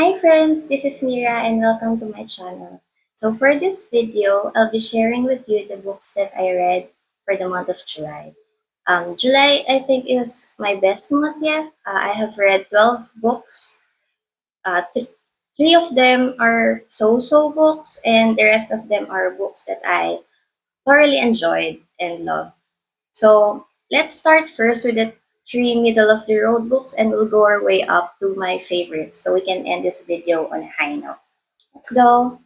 Hi friends, this is Mira and welcome to my channel. So for this video, I'll be sharing with you the books that I read for the month of July. July, I think, is my best month yet. I have read 12 books. Three of them are so-so books and the rest of them are books that I thoroughly enjoyed and loved. So let's start first with the three middle of the road books and we'll go our way up to my favorites so we can end this video on a high note. Let's go.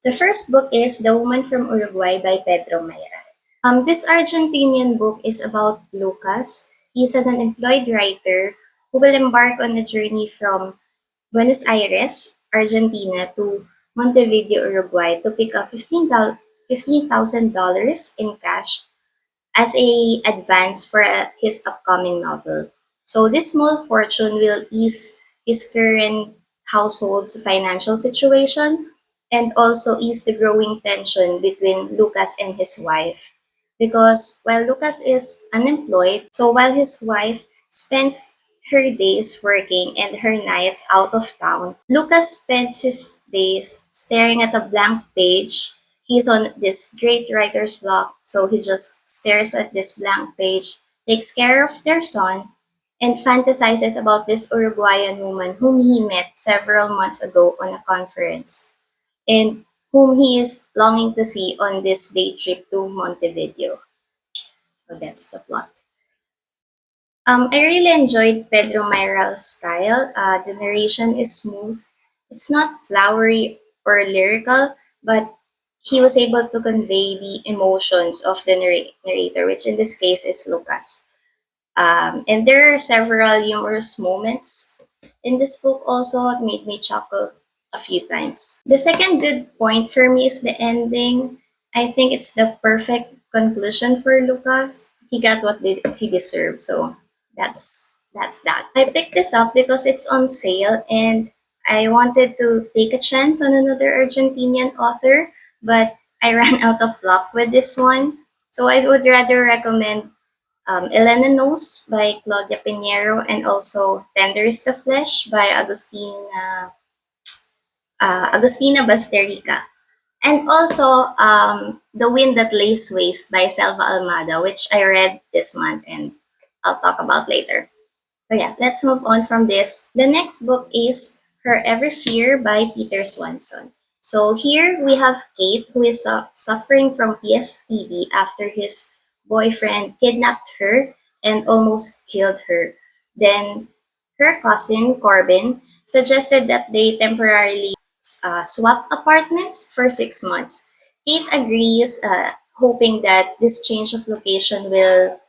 The first book is The Woman from Uruguay by Pedro Mairal. This Argentinian book is about Lucas. He's an unemployed writer who will embark on a journey from Buenos Aires, Argentina to Montevideo, Uruguay to pick up $15,000 in cash as a advance for his upcoming novel. So this small fortune will ease his current household's financial situation and also ease the growing tension between Lucas and his wife. Because while Lucas is unemployed, so while his wife spends her days working and her nights out of town, Lucas spends his days staring at a blank page. He's on this great writer's block, so he just stares at this blank page, takes care of their son, and fantasizes about this Uruguayan woman whom he met several months ago on a conference and whom he is longing to see on this day trip to Montevideo. So that's the plot. I really enjoyed Pedro Mairal's style. The narration is smooth. It's not flowery or lyrical, but he was able to convey the emotions of the narrator, which in this case is Lucas. And there are several humorous moments in this book also. It made me chuckle a few times. The second good point for me is the ending. I think it's the perfect conclusion for Lucas. He got what he deserved, so that's that. I picked this up because it's on sale and I wanted to take a chance on another Argentinian author, but I ran out of luck with this one. So I would rather recommend Elena Knows by Claudia Pinheiro and also Tender is the Flesh by Agustina Basterica. And also The Wind That Lays Waste by Selva Almada, which I read this month and I'll talk about later. So yeah, let's move on from this. The next book is Her Every Fear by Peter Swanson. So here we have Kate who is suffering from PSTD after his boyfriend kidnapped her and almost killed her. Then her cousin Corbin suggested that they temporarily swap apartments for 6 months. Kate agrees, hoping that this change of location will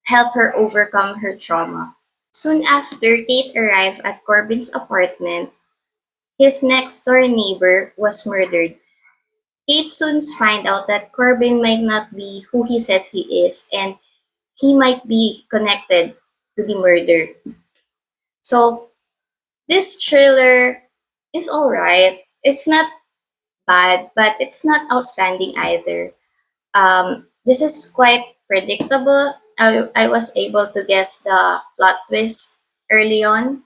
help her overcome her trauma. Soon after Kate arrived at Corbin's apartment, his next door neighbor was murdered. Kate soon finds out that Corbin might not be who he says he is, and he might be connected to the murder. So this thriller is alright. It's not bad, but it's not outstanding either. This is quite predictable. I was able to guess the plot twist early on.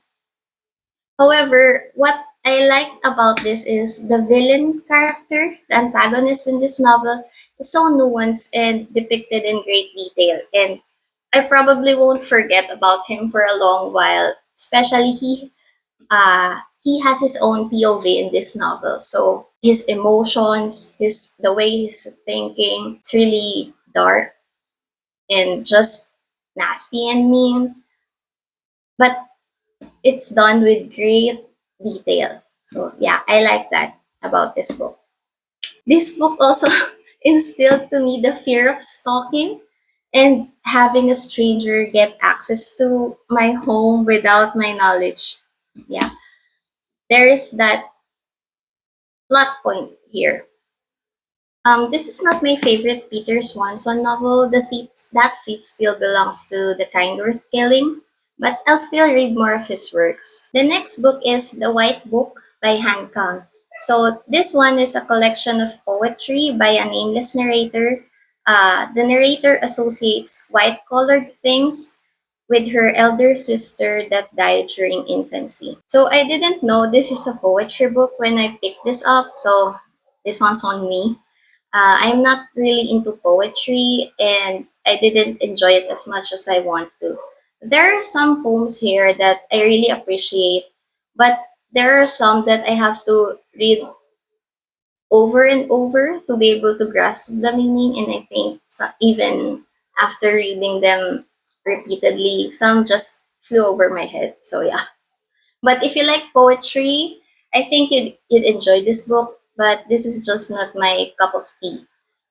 However, what I like about this is the villain character, the antagonist in this novel, is so nuanced and depicted in great detail. And I probably won't forget about him for a long while, especially he has his own POV in this novel. So his emotions, his the way he's thinking, it's really dark and just nasty and mean, but it's done with great detail. So yeah, I like that about this book. This book also instilled to me the fear of stalking and having a stranger get access to my home without my knowledge. Yeah, there is that plot point here. This is not my favorite Peter Swanson novel. That seat still belongs to The Kind Worth Killing, but I'll still read more of his works. The next book is The White Book by Kang. So this one is a collection of poetry by a nameless narrator. The narrator associates white-colored things with her elder sister that died during infancy. So I didn't know this is a poetry book when I picked this up, so this one's on me. I'm not really into poetry and I didn't enjoy it as much as I want to. There are some poems here that I really appreciate, but there are some that I have to read over and over to be able to grasp the meaning. And I think even after reading them repeatedly, some just flew over my head. So yeah. But if you like poetry, I think you'd enjoy this book. But this is just not my cup of tea.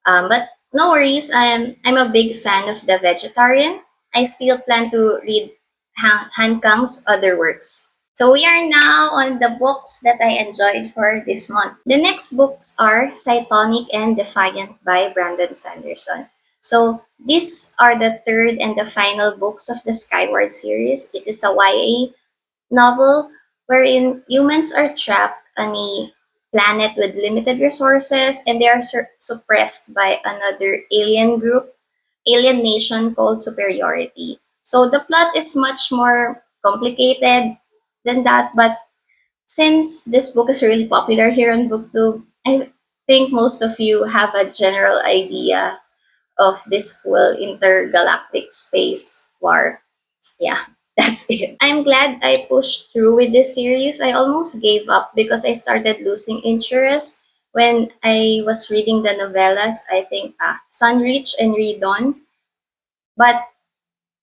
But no worries. I'm a big fan of The Vegetarian. I still plan to read Han Kang's other works. So we are now on the books that I enjoyed for this month. The next books are Cytonic and Defiant by Brandon Sanderson. So these are the third and the final books of the Skyward series. It is a YA novel wherein humans are trapped on a planet with limited resources and they are suppressed by another alien nation called Superiority. So the plot is much more complicated than that, but since this book is really popular here on BookTube, I think most of you have a general idea of this whole intergalactic space war. Yeah, that's it. I'm glad I pushed through with this series. I almost gave up because I started losing interest when I was reading the novellas. I think Sunreach and Redon. But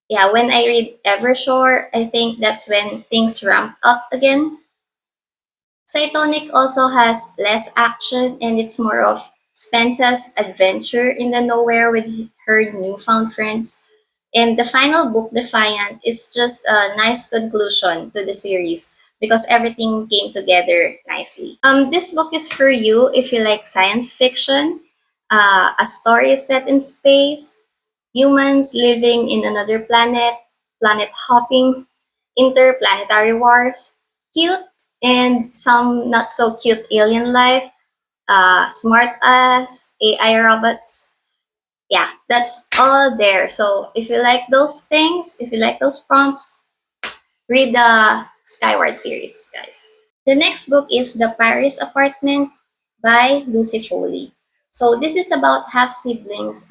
yeah, when I read Evershore, I think that's when things ramped up again. Cytonic also has less action and it's more of Spence's adventure in the nowhere with her newfound friends. And the final book, Defiant, is just a nice conclusion to the series because everything came together nicely. This book is for you if you like science fiction, a story set in space, humans living in another planet, planet hopping, interplanetary wars, cute and some not so cute alien life, smart ass, AI robots. Yeah, that's all there. So if you like those things, if you like those prompts, read the Skyward series, guys. The next book is The Paris Apartment by Lucy Foley. So this is about half siblings,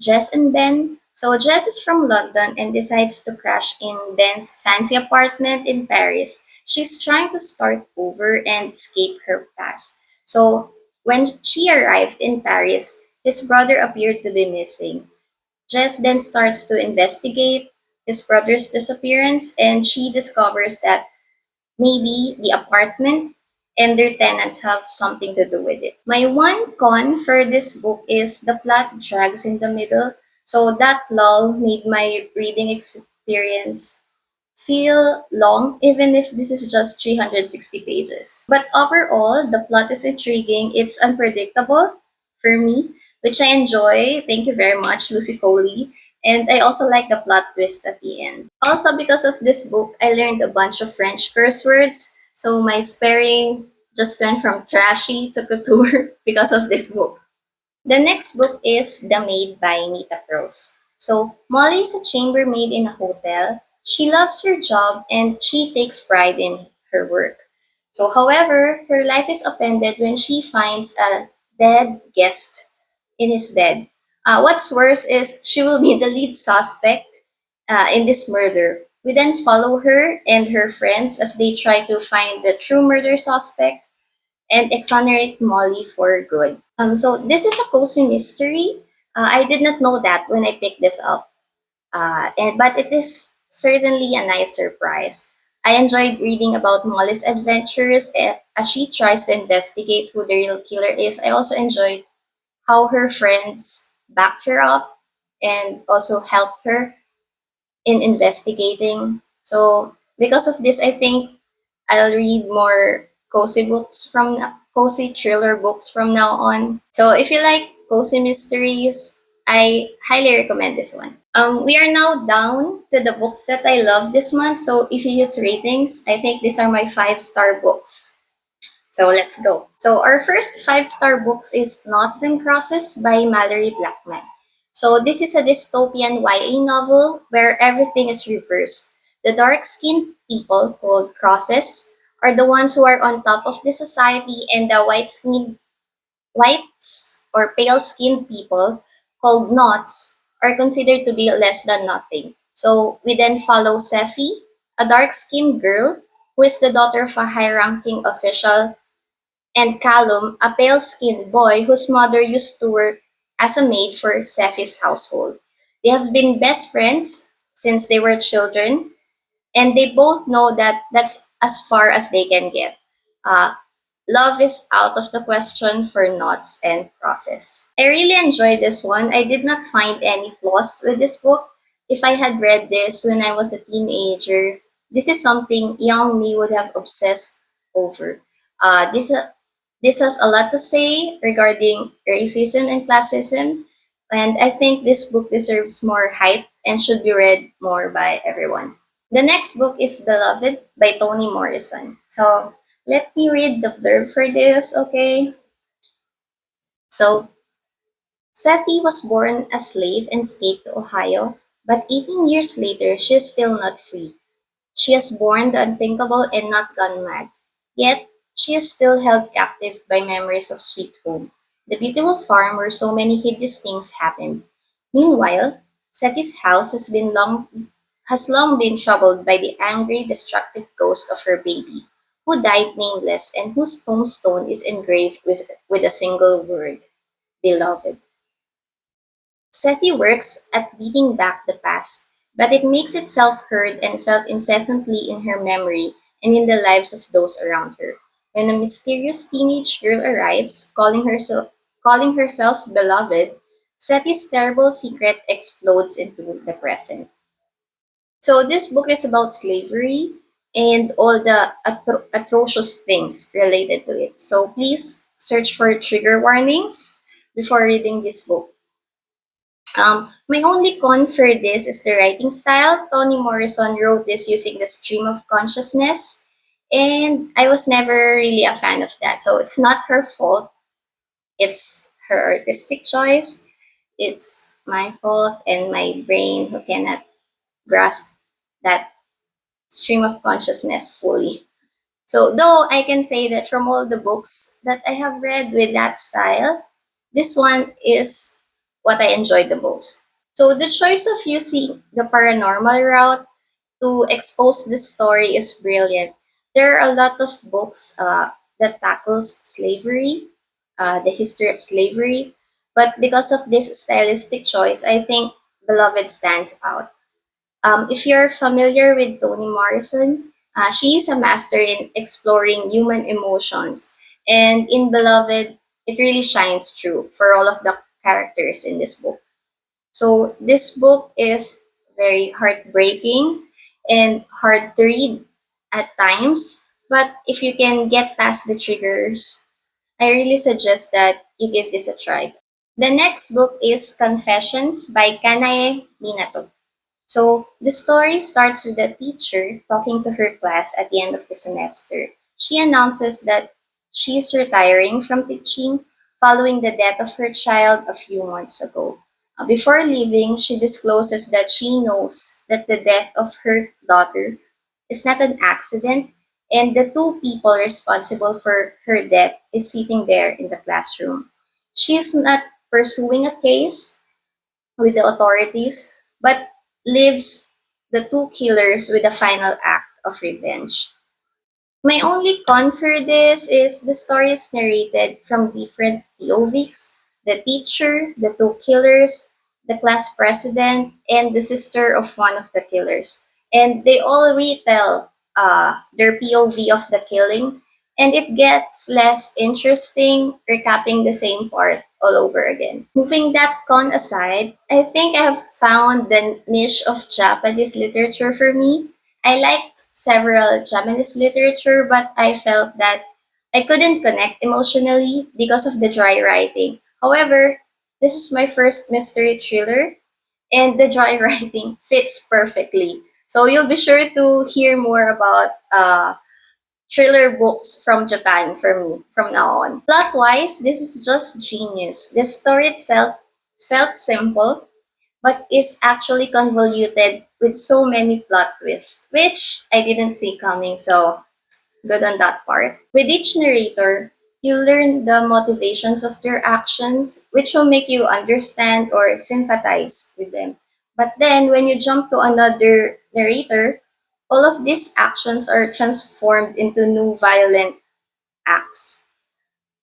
Jess and Ben. So Jess is from London and decides to crash in Ben's fancy apartment in Paris. She's trying to start over and escape her past. So when she arrived in Paris, his brother appeared to be missing. Jess then starts to investigate his brother's disappearance and she discovers that maybe the apartment and their tenants have something to do with it. My one con for this book is the plot drags in the middle, so that lull made my reading experience feel long, even if this is just 360 pages. But overall, the plot is intriguing, it's unpredictable for me, which I enjoy. Thank you very much, Lucy Foley. And I also like the plot twist at the end. Also, because of this book, I learned a bunch of French curse words. So my swearing just went from trashy to couture because of this book. The next book is The Maid by Nita Prose. So, Molly is a chambermaid in a hotel. She loves her job and she takes pride in her work. So, however, her life is upended when she finds a dead guest in his bed. What's worse is she will be the lead suspect in this murder. We then follow her and her friends as they try to find the true murder suspect and exonerate Molly for good. So this is a cozy mystery. I did not know that when I picked this up, but it is certainly a nice surprise. I enjoyed reading about Molly's adventures as she tries to investigate who the real killer is. I also enjoyed how her friends backed her up and also helped her in investigating. So because of this, I think I'll read more cozy thriller books from now on. So if you like cozy mysteries, I highly recommend this one. We are now down to the books that I love this month. So if you use ratings, I think these are my 5-star books. So let's go. So our first 5-star books is Noughts and Crosses by Malorie Blackman. So this is a dystopian YA novel where everything is reversed. The dark-skinned people called crosses are the ones who are on top of the society, and the whites or pale-skinned people called Noughts are considered to be less than nothing. So we then follow Sefi, a dark-skinned girl who is the daughter of a high-ranking official, and Callum, a pale-skinned boy whose mother used to work as a maid for Sefi's household. They have been best friends since they were children, and they both know that that's as far as they can get. Uh, Love is out of the question for Knots and Process. I really enjoyed this one. I did not find any flaws with this book. If I had read this when I was a teenager, this is something young me would have obsessed over. This has a lot to say regarding racism and classism, and I think this book deserves more hype and should be read more by everyone. The next book is Beloved by Toni Morrison. So let me read the blurb for this, okay? So Sethi was born a slave and escaped to Ohio, but 18 years later she is still not free. She has borne the unthinkable and not gone mad. Yet, she is still held captive by memories of Sweet Home, the beautiful farm where so many hideous things happened. Meanwhile, Seti's house has long been troubled by the angry, destructive ghost of her baby, who died nameless and whose tombstone is engraved with a single word, beloved. Seti works at beating back the past, but it makes itself heard and felt incessantly in her memory and in the lives of those around her. When a mysterious teenage girl arrives, calling herself beloved, Seti's terrible secret explodes into the present. So this book is about slavery and all the atrocious things related to it. So please search for trigger warnings before reading this book. My only con for this is the writing style. Toni Morrison wrote this using the stream of consciousness, and I was never really a fan of that. So it's not her fault, it's her artistic choice. It's my fault and my brain who cannot grasp that stream of consciousness fully. So, though I can say that from all the books that I have read with that style, this one is what I enjoyed the most. So the choice of using the paranormal route to expose the story is brilliant. There are a lot of books that tackles slavery, the history of slavery, but because of this stylistic choice, I think Beloved stands out. If you're familiar with Toni Morrison, she is a master in exploring human emotions, and in Beloved, it really shines through for all of the characters in this book. So this book is very heartbreaking and hard to read at times. But if you can get past the triggers, I really suggest that you give this a try. The next book is Confessions by Kanae Minato. So the story starts with a teacher talking to her class at the end of the semester. She announces that she is retiring from teaching following the death of her child a few months ago. Before leaving, she discloses that she knows that the death of her daughter is not an accident, and the two people responsible for her death is sitting there in the classroom. She is not pursuing a case with the authorities, but leaves the two killers with a final act of revenge. My only con for this is the story is narrated from different POVs: the teacher, the two killers, the class president, and the sister of one of the killers. And they all retell their POV of the killing, and it gets less interesting recapping the same part all over again. Moving that con aside, I think I have found the niche of Japanese literature for me. I liked several Japanese literature, but I felt that I couldn't connect emotionally because of the dry writing. However, this is my first mystery thriller, and the dry writing fits perfectly. So you'll be sure to hear more about thriller books from Japan for me from now on. Plot wise, this is just genius. The story itself felt simple, but is actually convoluted with so many plot twists, which I didn't see coming, so good on that part. With each narrator, you learn the motivations of their actions, which will make you understand or sympathize with them. But then, when you jump to another narrator, all of these actions are transformed into new violent acts.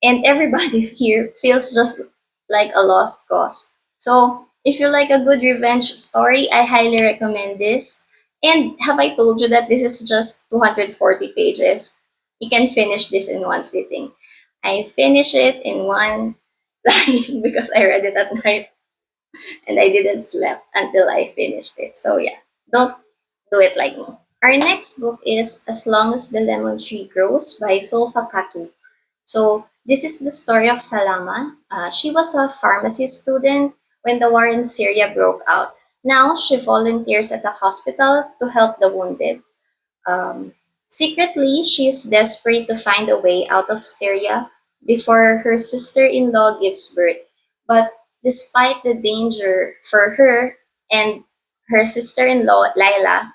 And everybody here feels just like a lost cause. So, if you like a good revenge story, I highly recommend this. And have I told you that this is just 240 pages? You can finish this in one sitting. I finished it in one night because I read it at night and I didn't sleep until I finished it. So yeah, don't do it like me. Our next book is As Long as the Lemon Tree Grows by Zoulfa. So this is the story of Salama. She was a pharmacy student when the war in Syria broke out. Now she volunteers at the hospital to help the wounded. Um, Secretly, she is desperate to find a way out of Syria before her sister-in-law gives birth. But despite the danger for her and her sister-in-law, Laila,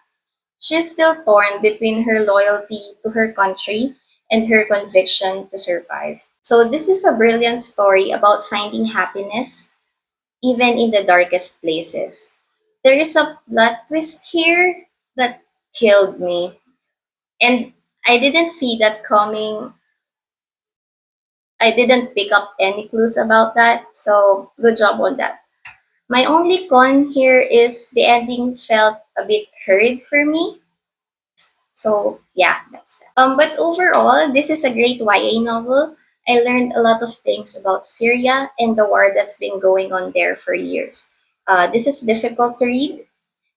she is still torn between her loyalty to her country and her conviction to survive. So, this is a brilliant story about finding happiness even in the darkest places. There is a plot twist here that killed me, and I didn't see that coming. I didn't pick up any clues about that, so good job on that. My only con here is the ending felt a bit hurried for me. So yeah, that's that. But overall, this is a great YA novel. I learned a lot of things about Syria and the war that's been going on there for years. This is difficult to read,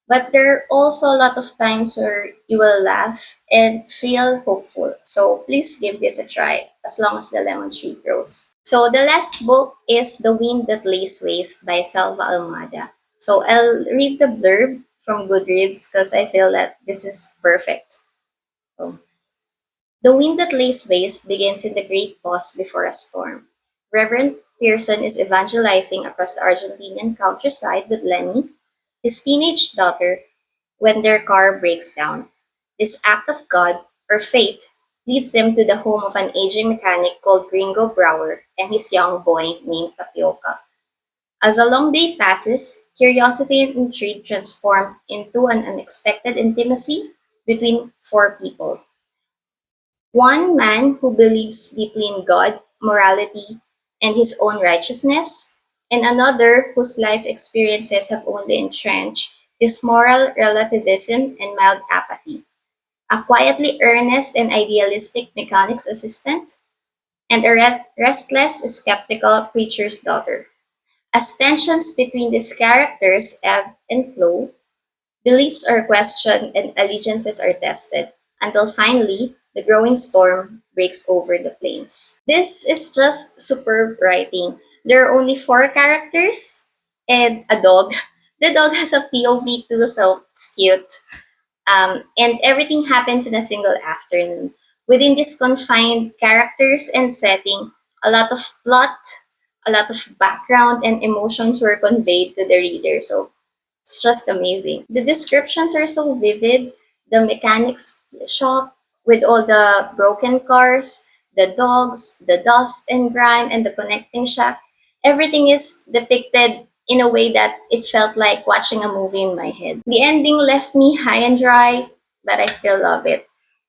but there are also a lot of times where you will laugh and feel hopeful. So please give this a try as long as the lemon tree grows. So the last book is The Wind That Lays Waste by Selva Almada. So I'll read the blurb from Goodreads because I feel that this is perfect. So, the wind that lays waste begins in the great pause before a storm. Reverend Pearson is evangelizing across the Argentinian countryside with Lenny, his teenage daughter, when their car breaks down. This act of God, or fate, leads them to the home of an aging mechanic called Gringo Brower and his young boy named Tapioca. As a long day passes, curiosity and intrigue transform into an unexpected intimacy between four people. One man who believes deeply in God, morality, and his own righteousness, and another whose life experiences have only entrenched his moral relativism and mild apathy. A quietly earnest and idealistic mechanic's assistant, and a restless, skeptical preacher's daughter. As tensions between these characters ebb and flow, beliefs are questioned and allegiances are tested, until finally the growing storm breaks over the plains. This is just superb writing. There are only four characters and a dog. The dog has a POV too, so it's cute. And everything happens in a single afternoon. Within these confined characters and setting, a lot of plot, a lot of background and emotions were conveyed to the reader. So it's just amazing. The descriptions are so vivid. The mechanics shop with all the broken cars, the dogs, the dust and grime, and the connecting shack. Everything is depicted in a way that it felt like watching a movie in my head. The ending left me high and dry, but I still love it.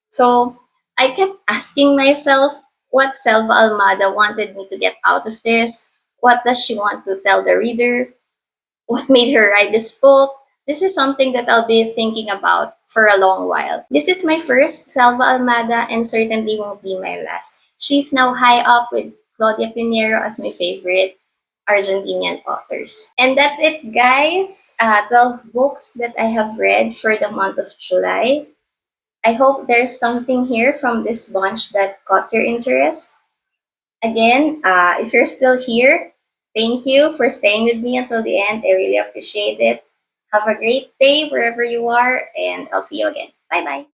So I kept asking myself what Selva Almada wanted me to get out of this. What does she want to tell the reader? What made her write this book? This is something that I'll be thinking about for a long while. This is my first Salva Almada and certainly won't be my last. She's now high up with Claudia Pinheiro as my favorite Argentinian authors. And that's it, guys. 12 books that I have read for the month of July. I hope there's something here from this bunch that caught your interest. Again, if you're still here, thank you for staying with me until the end. I really appreciate it. Have a great day wherever you are, and I'll see you again. Bye bye.